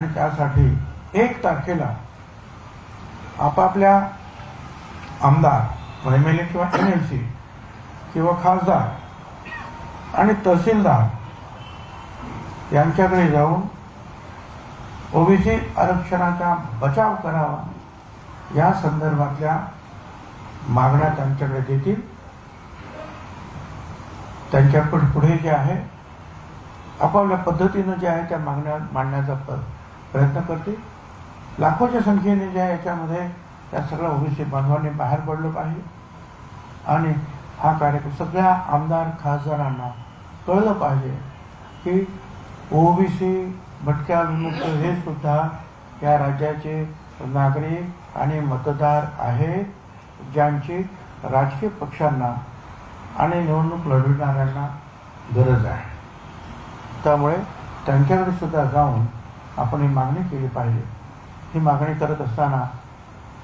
त्यासाठी 1 तारखेला आपापल्या आमदार एमएलए किंवा एमएलसी किंवा खासदार आणि तहसीलदार यांच्याकडे जाऊन ओबीसी आरक्षणाचा बचाव करावा या संदर्भातल्या मागण्या त्यांच्याकडे देतील। त्यांच्या पुढे जे आहे आपापल्या पद्धतीने जे आहे त्या मागण्या मांडण्याचा प्रयत्न करतील। लाखोच्या संख्येने जे आहे याच्यामध्ये त्या सगळ्या ओबीसी बांधवांनी बाहेर पडलं पाहिजे आणि हा कार्यक्रम सगळ्या आमदार खासदारांना कळलं पाहिजे की ओबीसी भटक्या विमुक्त हे सुद्धा या राज्याचे नागरिक आणि मतदार आहेत, ज्यांची राजकीय पक्षांना आणि निवडणूक लढवणाऱ्यांना गरज आहे। त्यामुळे त्यांच्याकडे सुद्धा जाऊन आपण ही मागणी केली पाहिजे। ही मागणी करत असताना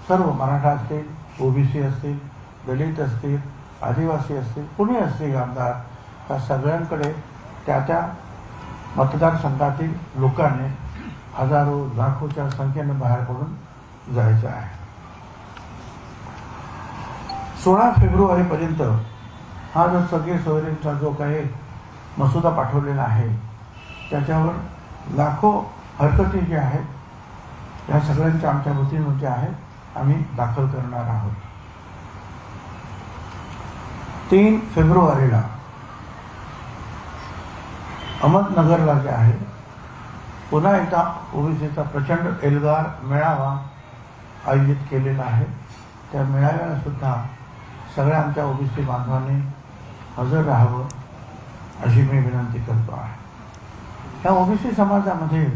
सर्व मराठा असतील, ओबीसी असतील, दलित असतील, आदिवासी असतील, कुणी असतील आमदार, त्या सगळ्यांकडे त्या मतदारसंघातील लोकांनी हजारो लाखोच्या संख्येने बाहेर पडून जायचं आहे। 16 फेब्रुवारीपर्यंत हा जो सगळे सोयरेंचा जो काही मसुदा पाठवलेला आहे त्याच्यावर लाखो हरकती जे आहेत या सगळ्यांच्या आमच्या वतीनं जे आहे आम्ही दाखल करणार आहोत। 3 फेब्रुवारीला अहमदनगरला जे आहे पुन्हा एकदा ओबीसीचा प्रचंड एल्गार मेळावा आयोजित केलेला आहे। त्या मेळाव्याला सुद्धा सगळ्या आमच्या ओबीसी बांधवांनी हजर राहावं अशी मी विनंती करतो आहे। या ओबीसी समाजामध्ये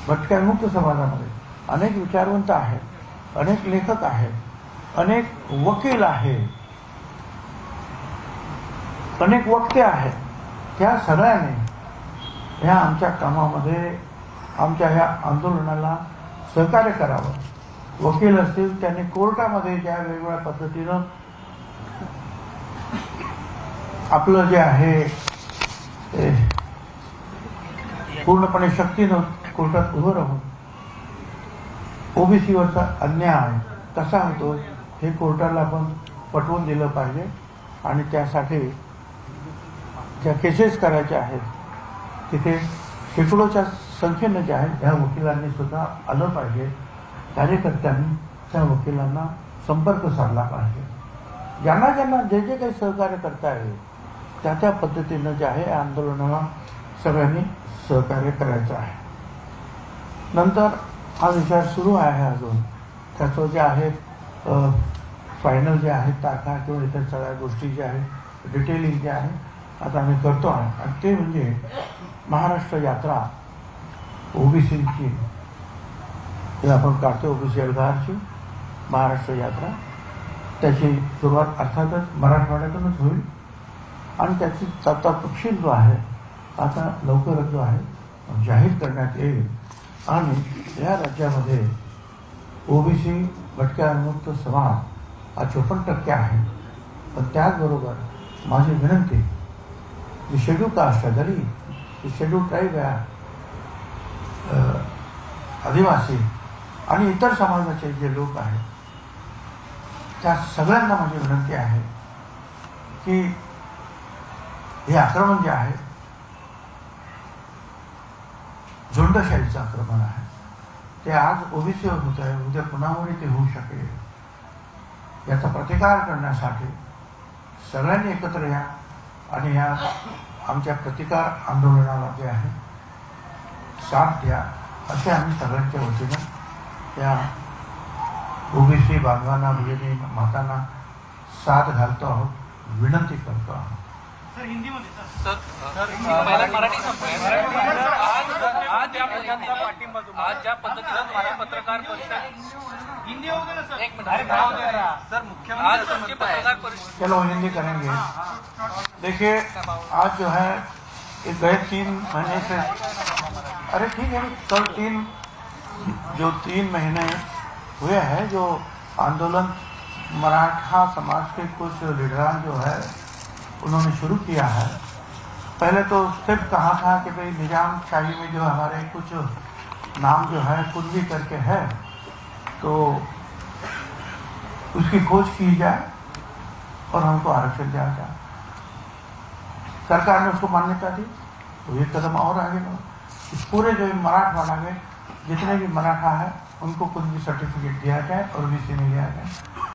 भटक्यामुक्त समाजामध्ये अनेक विचारवंत आहेत, अनेक लेखक आहेत, अनेक वकील आहेत, अनेक वक्ते आहेत। त्या सगळ्यांनी ह्या आमच्या कामामध्ये आमच्या ह्या आंदोलनाला सहकार्य करावं। वकील असतील त्यांनी कोर्टामध्ये ज्या वेगवेगळ्या पद्धतीनं आपलं जे आहे पूर्णपणे शक्तीनं कोर्टात उभं राहून ओबीसीवरचा अन्याय कसा होतो हे कोर्टाला आपण पटवून दिलं पाहिजे आणि त्यासाठी ज्या केसेस करायच्या आहेत तिथे शेकडोच्या संख्येनं जे आहे ह्या वकिलांनी सुद्धा आलं पाहिजे। कार्यकर्त्यांनी त्या वकिलांना संपर्क साधला पाहिजे। ज्यांना ज्यांना जे जे काही सहकार्य करता येईल त्या पद्धतीनं जे आहे आंदोलनाला सगळ्यांनी सहकार्य करायचं आहे। नंतर हा विचार सुरू आहे अजून त्याचं जे आहे फायनल जे आहे तारखा किंवा इतर सगळ्या गोष्टी ज्या आहेत डिटेलिंग जे आहे आता आम्ही करतो आहे आणि ते म्हणजे महाराष्ट्र यात्रा ओबीसीची हे आपण काढतो ओबीसी एल्गारची महाराष्ट्र यात्रा त्याची सुरुवात अर्थातच मराठवाड्यातूनच होईल आणि त्याची तपशील जो आहे आता लवकरच जो आहे जाहीर करण्यात येईल आणि या राज्यामध्ये ओबीसी भटक्यामुक्त समाज हा 54% आहे। पण त्याचबरोबर माझी विनंती जी शेड्यूल कास्ट आहे, दलित, शेड्यूल ट्राईब आहे, आदिवासी आणि इतर समाजाचे जे लोक आहेत त्या सगळ्यांना माझी विनंती आहे की हे आक्रमण जे आहे झुंडशाहीचं आक्रमण आहे ते आज ओबीसीवर होत आहे, उद्या कुणावरही ते होऊ शकेल। याचा प्रतिकार करण्यासाठी सगळ्यांनी एकत्र या आणि या आमच्या प्रतिकार आंदोलनाला जे आहे साथ द्या असे आम्ही सगळ्यांच्या वतीनं त्या ओबीसी बांधवांना भगिनी मातांना साथ घालतो आहोत, विनंती करतो आहोत। सर हिंदीमध्ये पहिला मराठी आज ज्या पद्धतीनं तुम्हाला पत्रकार परिषद हिंदी वगैरह सर एक मिनट सर मुख्यमंत्री पत्रकार परिषद चलो हिंदी करेंगे। देखिए आज जो है ये गए 3 महीने से अरे ठीक है कल 3 महीने हुए हैं जो आंदोलन मराठा समाज के कुछ लीडरान जो है उन्होंने शुरू किया है। पहले तो सिर्फ कहा था कि भाई निजाम शाही में जो हमारे कुछ नाम जो है कुंजी करके है, तो उसकी खोज की जाए और हमको आरक्षण दिया जाए। सरकार ने उसको मान्यता दी तो एक कदम और आगे बढ़ो। इस पूरे जो मराठवाड़ा में जितने भी मराठा है उनको कुंजी सर्टिफिकेट दिया जाए और ओबीसी में लिया जाए।